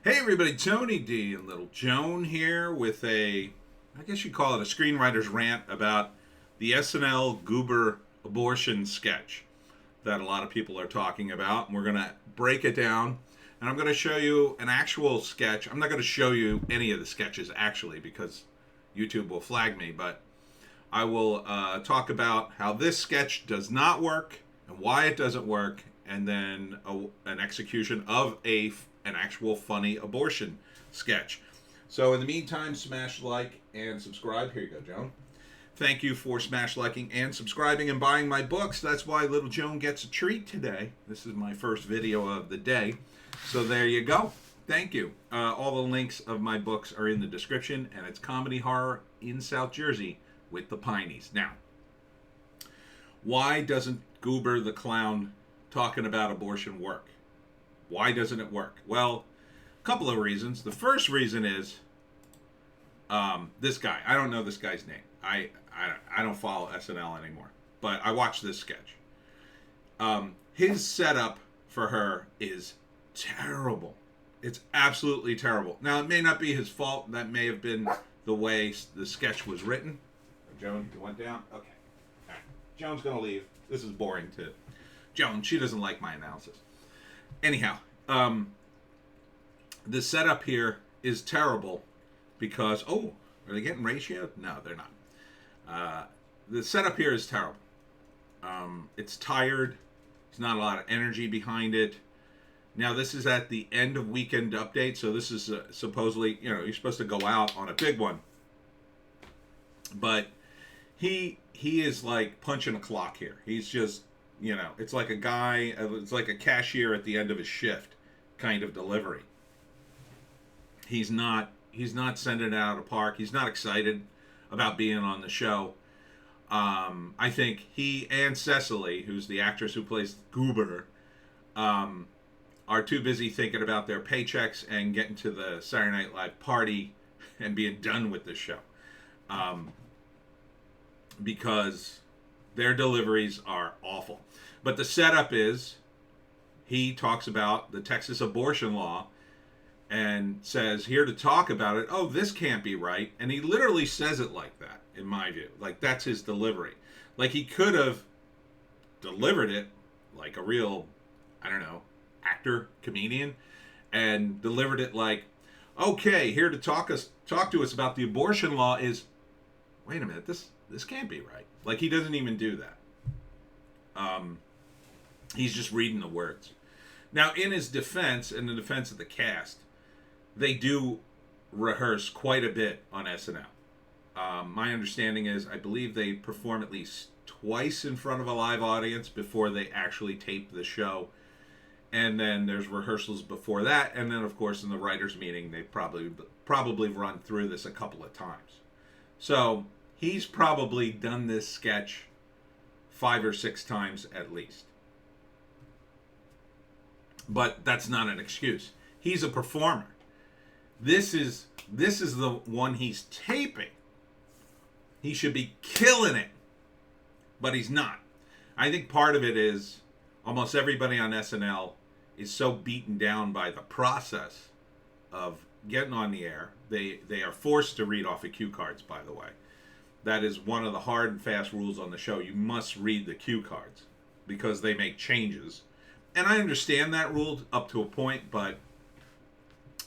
Hey everybody, Tony D and Little Joan here with I guess you'd call it a screenwriter's rant about the SNL Goober abortion sketch that a lot of people are talking about. And we're going to break it down and I'm going to show you an actual sketch. I'm not going to show you any of the sketches actually because YouTube will flag me, but I will talk about how this sketch does not work and why it doesn't work, and then an execution of an actual funny abortion sketch. So in the meantime, smash like and subscribe. Here you go, Joan. Thank you for smash liking and subscribing and buying my books. That's why little Joan gets a treat today. This is my first video of the day. So there you go. Thank you. All the links of my books are in the description, and it's comedy horror in South Jersey with the Pineys. Now, why doesn't Goober the clown talking about abortion work? Why doesn't it work? Well, a couple of reasons. The first reason is this guy. I don't know this guy's name. I don't follow SNL anymore, but I watched this sketch. His setup for her is terrible. It's absolutely terrible. Now, it may not be his fault. That may have been the way the sketch was written. Joan, you went down? Okay. All right. Joan's going to leave. This is boring to Joan. She doesn't like my analysis. Anyhow, the setup here is terrible because, are they getting ratioed? No, they're not. The setup here is terrible. It's tired. There's not a lot of energy behind it. Now, this is at the end of Weekend Update, so this is supposedly, you're supposed to go out on a big one. But he is like punching a clock here. He's just, it's like a guy, it's like a cashier at the end of his shift kind of delivery. He's not sending it out of the park. He's not excited about being on the show. I think he and Cecily, who's the actress who plays Goober, are too busy thinking about their paychecks and getting to the Saturday Night Live party and being done with the show. Because their deliveries are awful. But the setup is he talks about the Texas abortion law and says, here to talk about it, this can't be right. And he literally says it like that, in my view. Like, that's his delivery. Like, he could have delivered it like a real, actor, comedian, and delivered it like, okay, here to talk to us about the abortion law is, wait a minute, this can't be right. Like, he doesn't even do that. He's just reading the words. Now, in his defense, in the defense of the cast, they do rehearse quite a bit on SNL. My understanding is, I believe they perform at least twice in front of a live audience before they actually tape the show. And then there's rehearsals before that. And then, of course, in the writers' meeting, they probably run through this a couple of times. So he's probably done this sketch 5 or 6 times at least. But that's not an excuse. He's a performer. This is the one he's taping. He should be killing it. But he's not. I think part of it is almost everybody on SNL is so beaten down by the process of getting on the air. They are forced to read off of cue cards, by the way. That is one of the hard and fast rules on the show. You must read the cue cards because they make changes. And I understand that rule up to a point, but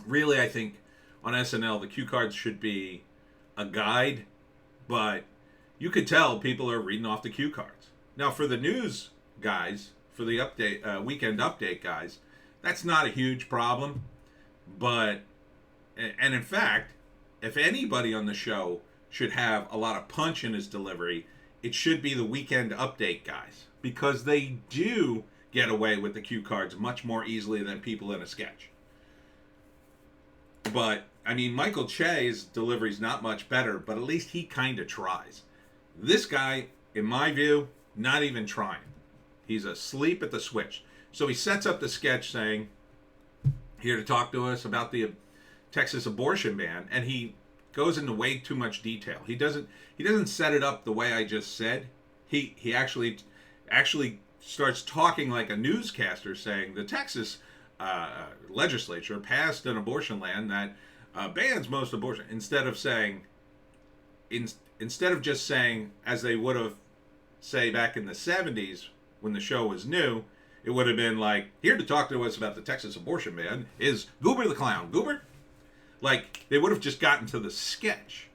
really I think on SNL the cue cards should be a guide, but you could tell people are reading off the cue cards. Now for the news guys, for the Weekend Update guys, that's not a huge problem. But, and in fact, if anybody on the show should have a lot of punch in his delivery, it should be the Weekend Update guys, because they do get away with the cue cards much more easily than people in a sketch. But, Michael Che's delivery's not much better, but at least he kind of tries. This guy, in my view, not even trying. He's asleep at the switch. So he sets up the sketch saying, here to talk to us about the Texas abortion ban, and he goes into way too much detail. He doesn't set it up the way I just said. He actually starts talking like a newscaster, saying the Texas legislature passed an abortion ban that bans most abortion. Instead of just saying, as they would have say back in the 70s when the show was new, it would have been like, here to talk to us about the Texas abortion ban is Goober the Clown. Goober? Like, they would have just gotten to the sketch.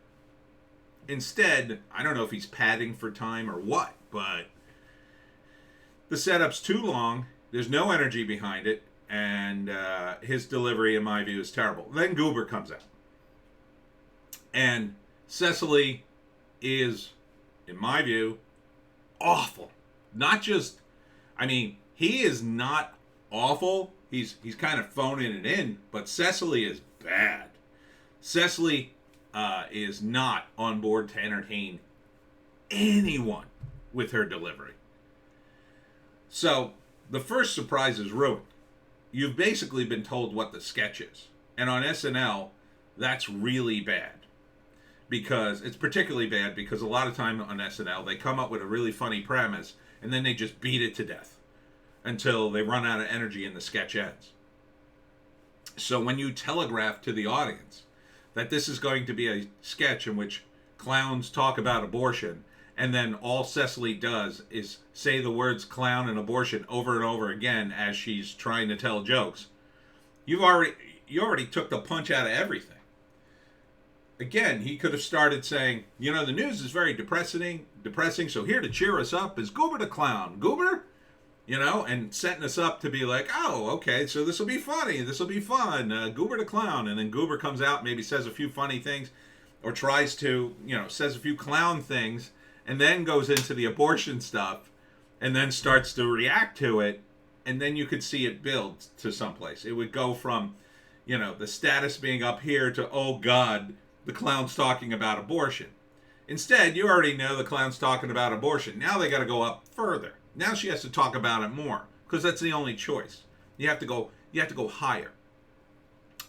Instead, I don't know if he's padding for time or what, but the setup's too long, there's no energy behind it, and his delivery, in my view, is terrible. Then Goober comes out. And Cecily is, in my view, awful. Not just, I mean, he is not awful. He's kind of phoning it in, but Cecily is bad. Cecily is not on board to entertain anyone with her delivery. So the first surprise is ruined. You've basically been told what the sketch is. And on SNL, that's really bad. Because it's particularly bad because a lot of time on SNL, they come up with a really funny premise and then they just beat it to death until they run out of energy and the sketch ends. So when you telegraph to the audience that this is going to be a sketch in which clowns talk about abortion, and then all Cecily does is say the words clown and abortion over and over again as she's trying to tell jokes, you already took the punch out of everything. Again, he could have started saying, you know, the news is very depressing, so here to cheer us up is Goober the Clown. Goober? You know, and setting us up to be like, oh, okay, so this will be funny, this will be fun, Goober the Clown. And then Goober comes out, maybe says a few funny things, or tries to, says a few clown things, and then goes into the abortion stuff, and then starts to react to it, and then you could see it build to someplace. It would go from, the status being up here to, oh, God, the clown's talking about abortion. Instead, you already know the clown's talking about abortion. Now they got to go up further. Now she has to talk about it more because that's the only choice. You have to go higher.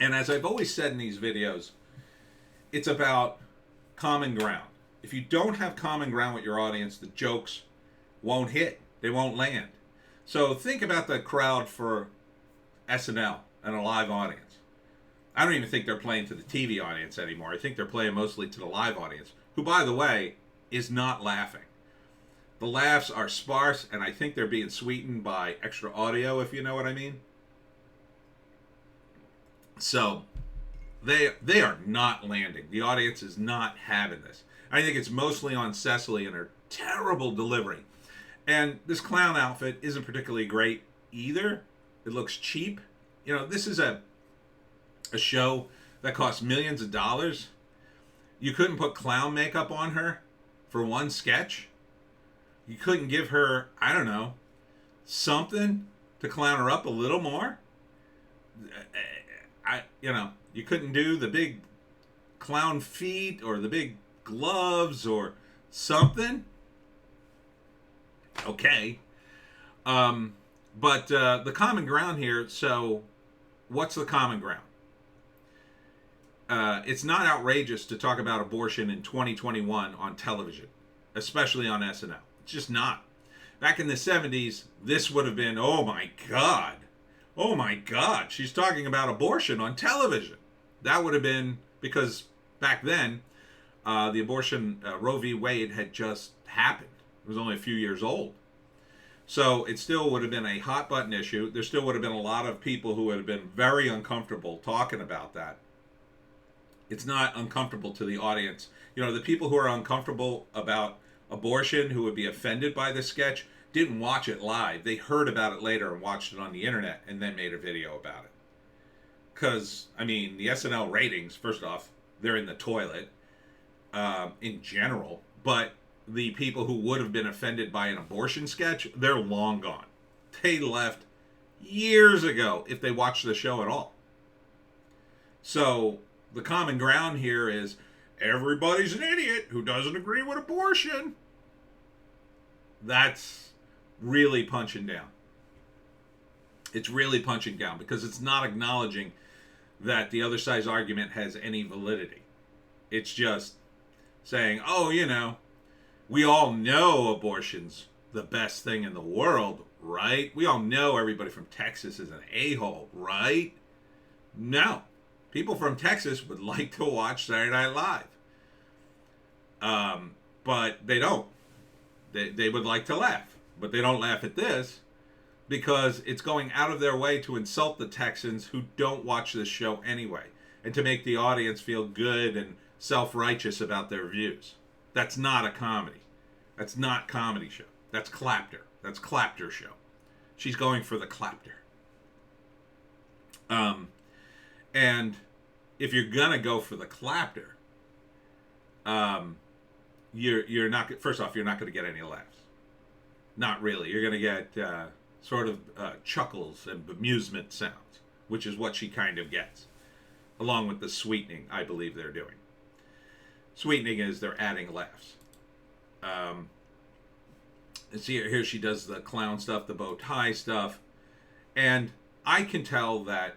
And as I've always said in these videos, it's about common ground. If you don't have common ground with your audience, the jokes won't hit. They won't land. So think about the crowd for SNL and a live audience. I don't even think they're playing to the TV audience anymore. I think they're playing mostly to the live audience, who, by the way, is not laughing. The laughs are sparse, and I think they're being sweetened by extra audio, if you know what I mean. So they are not landing. The audience is not having this. I think it's mostly on Cecily and her terrible delivery. And this clown outfit isn't particularly great either. It looks cheap. This is a show that costs millions of dollars. You couldn't put clown makeup on her for one sketch. You couldn't give her, I don't know, something to clown her up a little more. You couldn't do the big clown feet or the big gloves or something. Okay. But the common ground here, so what's the common ground? It's not outrageous to talk about abortion in 2021 on television, especially on SNL. It's just not. Back in the 70s, this would have been, oh my God, she's talking about abortion on television. That would have been, because back then, the abortion, Roe v. Wade had just happened. It was only a few years old. So it still would have been a hot button issue. There still would have been a lot of people who would have been very uncomfortable talking about that. It's not uncomfortable to the audience. The people who are uncomfortable about abortion, who would be offended by this sketch, didn't watch it live. They heard about it later and watched it on the internet and then made a video about it. Because, the SNL ratings, first off, they're in the toilet in general. But the people who would have been offended by an abortion sketch, they're long gone. They left years ago if they watched the show at all. So the common ground here is everybody's an idiot who doesn't agree with abortion. That's really punching down. It's really punching down because it's not acknowledging that the other side's argument has any validity. It's just saying, we all know abortion's the best thing in the world. right? We all know everybody from Texas is an a-hole, right? No. People from Texas would like to watch Saturday Night Live. But they don't. They would like to laugh. But they don't laugh at this because it's going out of their way to insult the Texans who don't watch this show anyway, and to make the audience feel good and self-righteous about their views. That's not a comedy. That's not comedy show. That's clapter. That's clapter show. She's going for the clapter. And if you're gonna go for the clapter, you're not. First off, you're not going to get any laughs. Not really. You're going to get sort of chuckles and bemusement sounds, which is what she kind of gets, along with the sweetening I believe they're doing. Sweetening is they're adding laughs. See here she does the clown stuff, the bow tie stuff, and I can tell that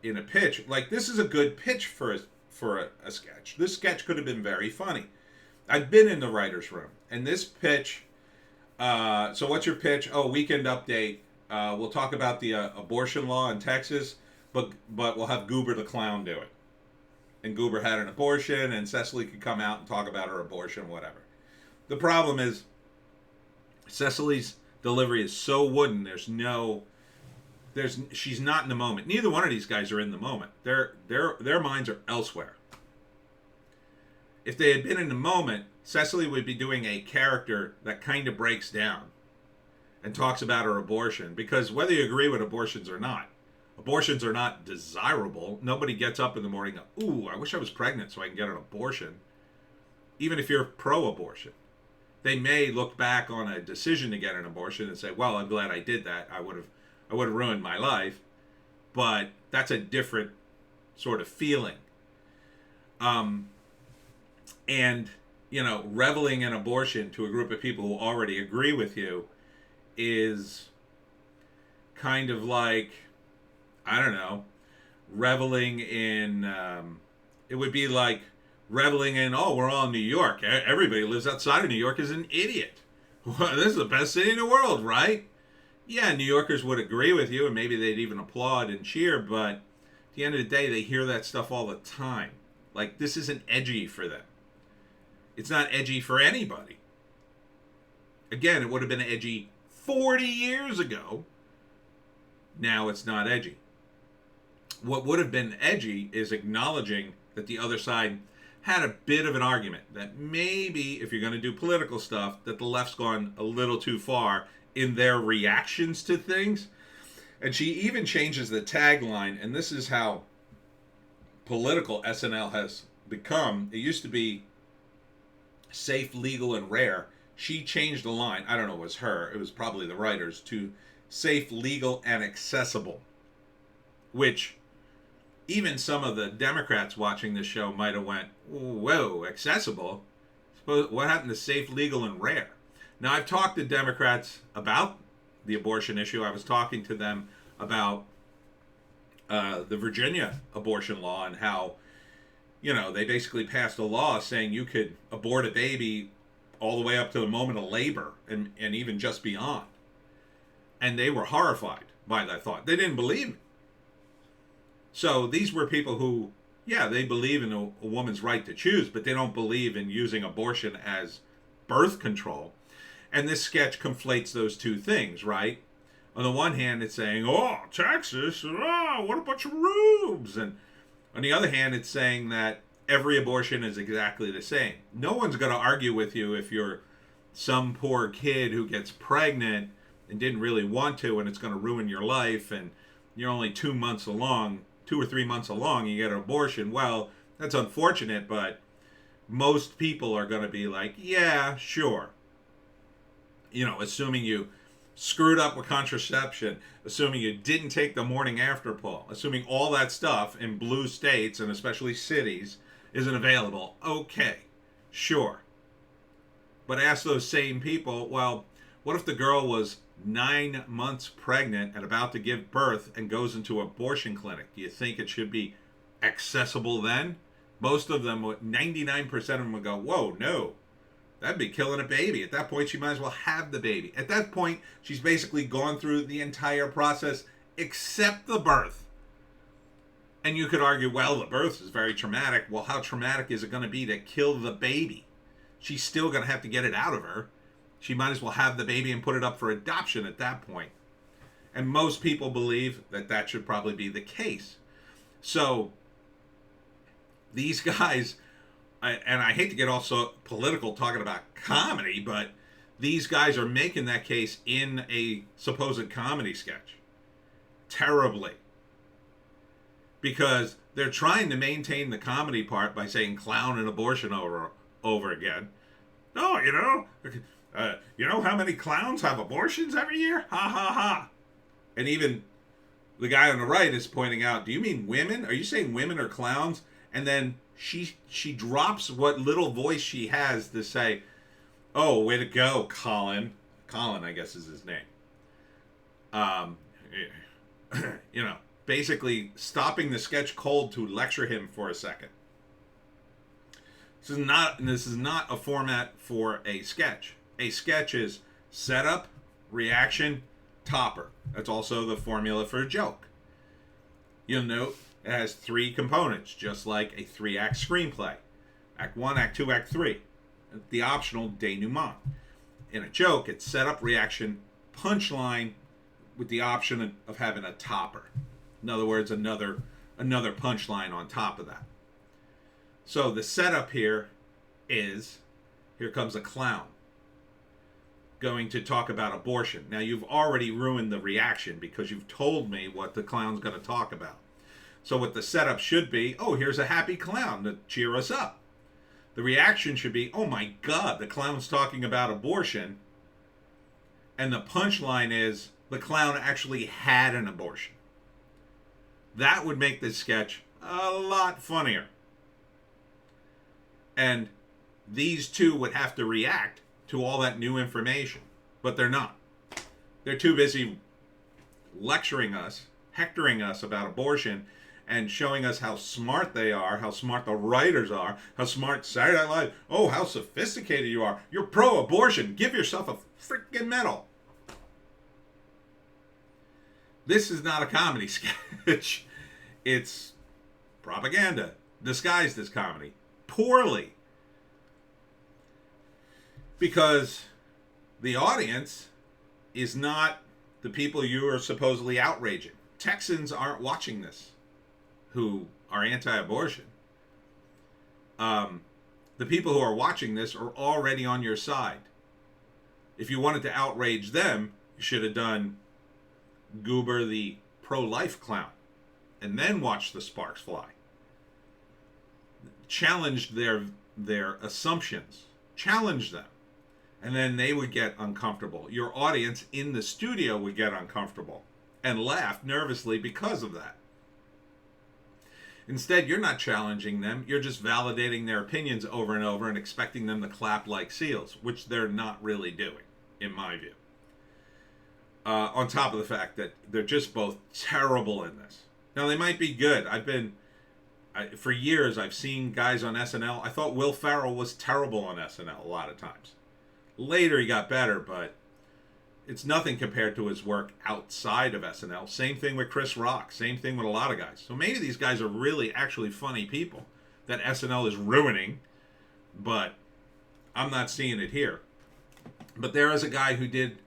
in a pitch, like this is a good pitch for a sketch. This sketch could have been very funny. I've been in the writer's room, and this pitch. So what's your pitch? Oh, weekend update. We'll talk about the abortion law in Texas, but we'll have Goober the clown do it. And Goober had an abortion, and Cecily could come out and talk about her abortion, whatever. The problem is, Cecily's delivery is so wooden. She's not in the moment. Neither one of these guys are in the moment. Their minds are elsewhere. If they had been in the moment, Cecily would be doing a character that kind of breaks down and talks about her abortion. Because whether you agree with abortions are not desirable. Nobody gets up in the morning and goes, ooh, I wish I was pregnant so I can get an abortion. Even if you're pro-abortion. They may look back on a decision to get an abortion and say, well, I'm glad I did that. I would have ruined my life. But that's a different sort of feeling. And, reveling in abortion to a group of people who already agree with you is kind of like, I don't know, reveling in, it would be like reveling in, oh, we're all in New York. Everybody who lives outside of New York is an idiot. Well, this is the best city in the world, right? Yeah, New Yorkers would agree with you, and maybe they'd even applaud and cheer, but at the end of the day, they hear that stuff all the time. Like, this isn't edgy for them. It's not edgy for anybody. Again, it would have been edgy 40 years ago. Now it's not edgy. What would have been edgy is acknowledging that the other side had a bit of an argument. That maybe, if you're going to do political stuff, that the left's gone a little too far in their reactions to things. And she even changes the tagline, and this is how political SNL has become. It used to be safe, legal, and rare. She changed the line. I don't know, it was her. It was probably the writers, to safe, legal, and accessible. Which even some of the Democrats watching this show might have went, whoa, accessible? What happened to safe, legal, and rare? Now, I've talked to Democrats about the abortion issue. I was talking to them about the Virginia abortion law and how, they basically passed a law saying you could abort a baby all the way up to the moment of labor and even just beyond. And they were horrified by that thought. They didn't believe it. So these were people who, yeah, they believe in a woman's right to choose, but they don't believe in using abortion as birth control. And this sketch conflates those two things, right? On the one hand, it's saying, oh, Texas, oh, what a bunch of rubes. And on the other hand, it's saying that every abortion is exactly the same. No one's going to argue with you if you're some poor kid who gets pregnant and didn't really want to, and it's going to ruin your life, and you're only 2 or 3 months along, you get an abortion. Well, that's unfortunate, but most people are going to be like, yeah, sure. Assuming you screwed up with contraception, assuming you didn't take the morning after pill, assuming all that stuff in blue states and especially cities isn't available, okay, sure. But ask those same people, well, what if the girl was 9 months pregnant and about to give birth and goes into an abortion clinic? Do you think it should be accessible then? Most of them, 99% of them would go, whoa, no. That'd be killing a baby. At that point, she might as well have the baby. At that point, she's basically gone through the entire process except the birth. And you could argue, well, the birth is very traumatic. Well, how traumatic is it going to be to kill the baby? She's still going to have to get it out of her. She might as well have the baby and put it up for adoption at that point. And most people believe that that should probably be the case. So these guys, and I hate to get also political talking about comedy, but these guys are making that case in a supposed comedy sketch. Terribly. Because they're trying to maintain the comedy part by saying clown and abortion over again. Oh, you know how many clowns have abortions every year? Ha ha ha. And even the guy on the right is pointing out, do you mean women? Are you saying women are clowns? And then she drops what little voice she has to say, oh, way to go, Colin. Colin, I guess, is his name. Basically stopping the sketch cold to lecture him for a second. This is not a format for a sketch. A sketch is setup, reaction, topper. That's also the formula for a joke. You'll note it has 3 components, just like a 3-act screenplay. Act 1, Act 2, Act 3. The optional denouement. In a joke, it's setup, reaction, punchline, with the option of having a topper. In other words, another punchline on top of that. So the setup here is, here comes a clown going to talk about abortion. Now you've already ruined the reaction because you've told me what the clown's going to talk about. So what the setup should be, oh, here's a happy clown to cheer us up. The reaction should be, oh my God, the clown's talking about abortion. And the punchline is, the clown actually had an abortion. That would make this sketch a lot funnier. And these two would have to react to all that new information. But they're not. They're too busy lecturing us, hectoring us about abortion, and showing us how smart they are, how smart the writers are, how smart Saturday Night Live, oh, how sophisticated you are. You're pro-abortion. Give yourself a freaking medal. This is not a comedy sketch. It's propaganda disguised as comedy. Poorly. Because the audience is not the people you are supposedly outraging. Texans aren't watching this who are anti-abortion. The people who are watching this are already on your side. If you wanted to outrage them, you should have done Goober the pro-life clown and then watch the sparks fly. Challenge their assumptions. Challenge them. And then they would get uncomfortable. Your audience in the studio would get uncomfortable and laugh nervously because of that. Instead, you're not challenging them. You're just validating their opinions over and over and expecting them to clap like seals, which they're not really doing, in my view. On top of the fact that they're just both terrible in this. Now, they might be good. For years, I've seen guys on SNL. I thought Will Ferrell was terrible on SNL a lot of times. Later, he got better, but it's nothing compared to his work outside of SNL. Same thing with Chris Rock. Same thing with a lot of guys. So maybe these guys are really actually funny people that SNL is ruining, but I'm not seeing it here. But there is a guy who did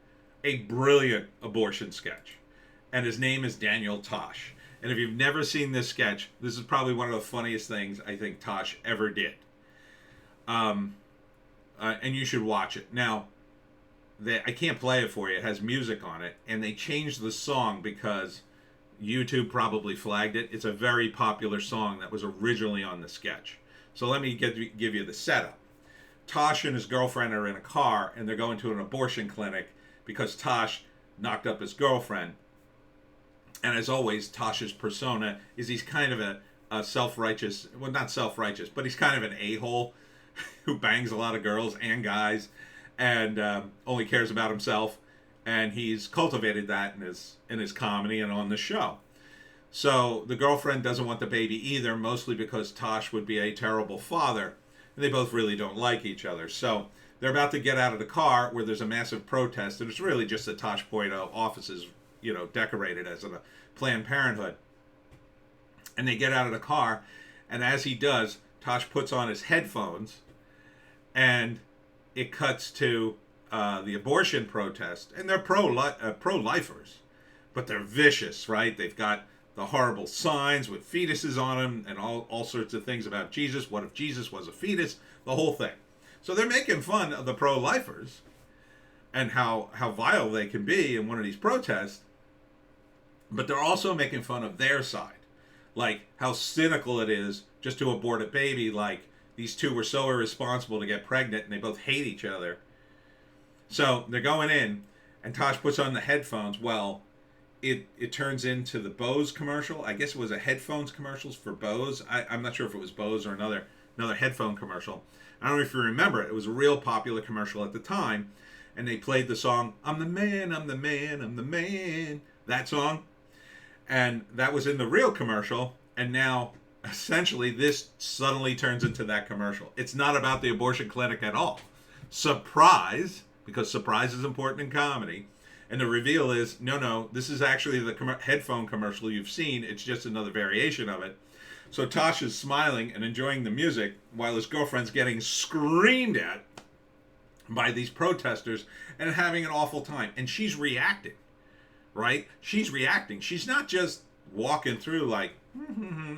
a brilliant abortion sketch, and his name is Daniel Tosh. And if you've never seen this sketch, this is probably one of the funniest things I think Tosh ever did. And you should watch it. Now, I can't play it for you. It has music on it, and they changed the song because YouTube probably flagged it. It's a very popular song that was originally on the sketch. So let me give you the setup. Tosh and his girlfriend are in a car, and they're going to an abortion clinic because Tosh knocked up his girlfriend. And as always, Tosh's persona is he's kind of a self-righteous, well, not self-righteous, but he's kind of an a-hole who bangs a lot of girls and guys and only cares about himself. And he's cultivated that in his comedy and on the show. So the girlfriend doesn't want the baby either, mostly because Tosh would be a terrible father. And they both really don't like each other. So they're about to get out of the car where there's a massive protest, and it's really just the Tosh Point offices, decorated as a Planned Parenthood. And they get out of the car, and as he does, Tosh puts on his headphones, and it cuts to the abortion protest, and they're pro-lifers, but they're vicious, right? They've got the horrible signs with fetuses on them and all sorts of things about Jesus. What if Jesus was a fetus? The whole thing. So they're making fun of the pro-lifers and how vile they can be in one of these protests, but they're also making fun of their side. Like how cynical it is just to abort a baby, like these two were so irresponsible to get pregnant and they both hate each other. So they're going in, and Tosh puts on the headphones. Well, it turns into the Bose commercial. I guess it was a headphones commercials for Bose. I'm not sure if it was Bose or another headphone commercial. I don't know if you remember it. It was a real popular commercial at the time, and they played the song, I'm the man, I'm the man, I'm the man, that song. And that was in the real commercial, and now essentially this suddenly turns into that commercial. It's not about the abortion clinic at all. Surprise, because surprise is important in comedy. And the reveal is, no, this is actually the headphone commercial you've seen. It's just another variation of it. So Tosh is smiling and enjoying the music while his girlfriend's getting screamed at by these protesters and having an awful time. And she's reacting, right? She's reacting. She's not just walking through like,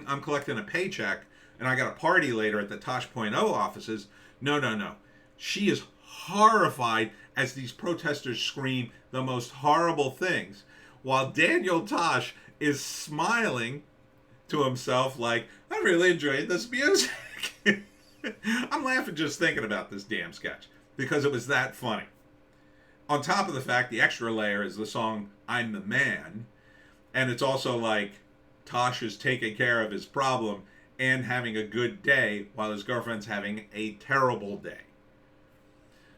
I'm collecting a paycheck and I got a party later at the Tosh.0 offices. No. She is horrified as these protesters scream the most horrible things, while Daniel Tosh is smiling to himself like, I really enjoyed this music. I'm laughing just thinking about this damn sketch because it was that funny. On top of the fact, the extra layer is the song I'm the Man, and it's also like Tosh is taking care of his problem and having a good day while his girlfriend's having a terrible day.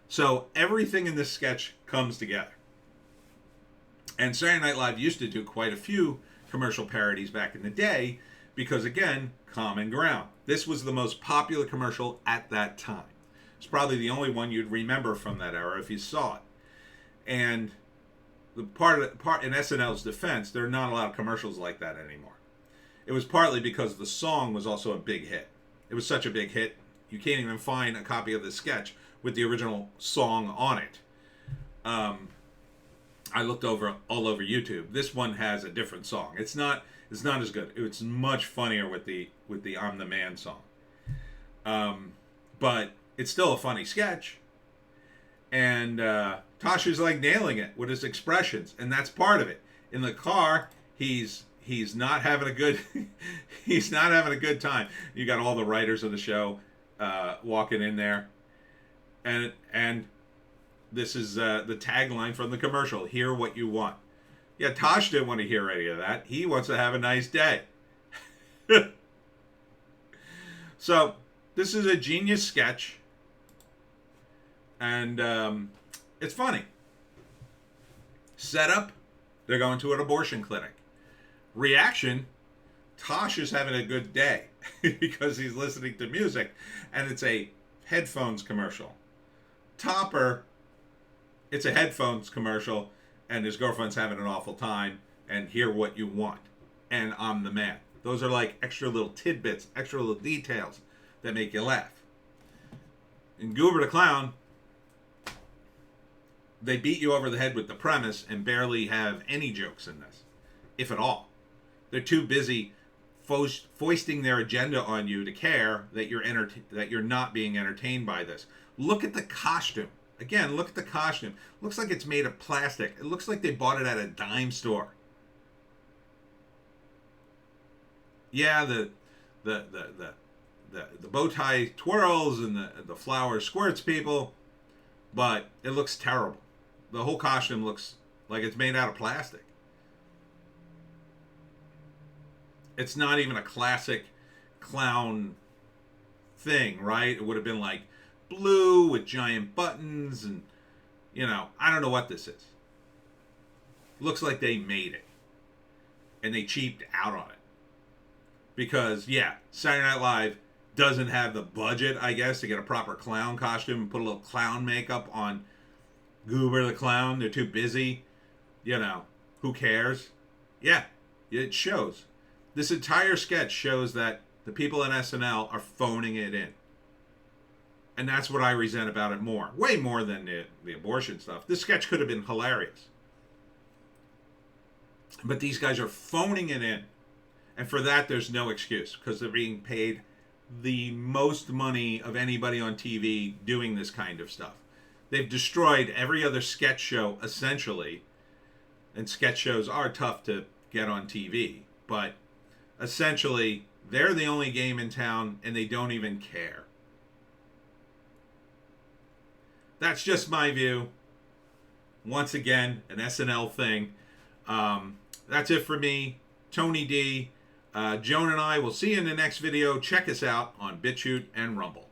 So everything in this sketch comes together. And Saturday Night Live used to do quite a few commercial parodies back in the day because, again, common ground. This was the most popular commercial at that time. It's probably the only one you'd remember from that era if you saw it. And the part in SNL's defense, there are not a lot of commercials like that anymore. It was partly because the song was also a big hit. It was such a big hit, you can't even find a copy of the sketch with the original song on it. I looked all over YouTube. This one has a different song. It's not as good. It's much funnier with the I'm the Man song. But it's still a funny sketch. And Tasha's like nailing it with his expressions, and that's part of it. In the car, he's not having a good he's not having a good time. You got all the writers of the show walking in there. And this is the tagline from the commercial, hear what you want. Yeah, Tosh didn't want to hear any of that. He wants to have a nice day. So, this is a genius sketch. And it's funny. Setup, they're going to an abortion clinic. Reaction, Tosh is having a good day because he's listening to music. And it's a headphones commercial. Topper, it's a headphones commercial, and his girlfriend's having an awful time, and hear what you want. And I'm the Man. Those are like extra little tidbits, extra little details that make you laugh. In Goober the Clown, they beat you over the head with the premise and barely have any jokes in this, if at all. They're too busy foisting their agenda on you to care that you're not being entertained by this. Look at the costume. Again, look at the costume. Looks like it's made of plastic. It looks like they bought it at a dime store. Yeah, the bow tie twirls and the flower squirts people, but it looks terrible. The whole costume looks like it's made out of plastic. It's not even a classic clown thing, right? It would have been like blue with giant buttons and, I don't know what this is. Looks like they made it. And they cheaped out on it. Because, yeah, Saturday Night Live doesn't have the budget, I guess, to get a proper clown costume and put a little clown makeup on Goober the clown. They're too busy. You know, who cares? Yeah, it shows. This entire sketch shows that the people at SNL are phoning it in. And that's what I resent about it more. Way more than the abortion stuff. This sketch could have been hilarious. But these guys are phoning it in. And for that, there's no excuse. Because they're being paid the most money of anybody on TV doing this kind of stuff. They've destroyed every other sketch show, essentially. And sketch shows are tough to get on TV. But essentially, they're the only game in town, and they don't even care. That's just my view. Once again, an SNL thing. That's it for me. Tony D. Joan and I will see you in the next video. Check us out on Bitchute and Rumble.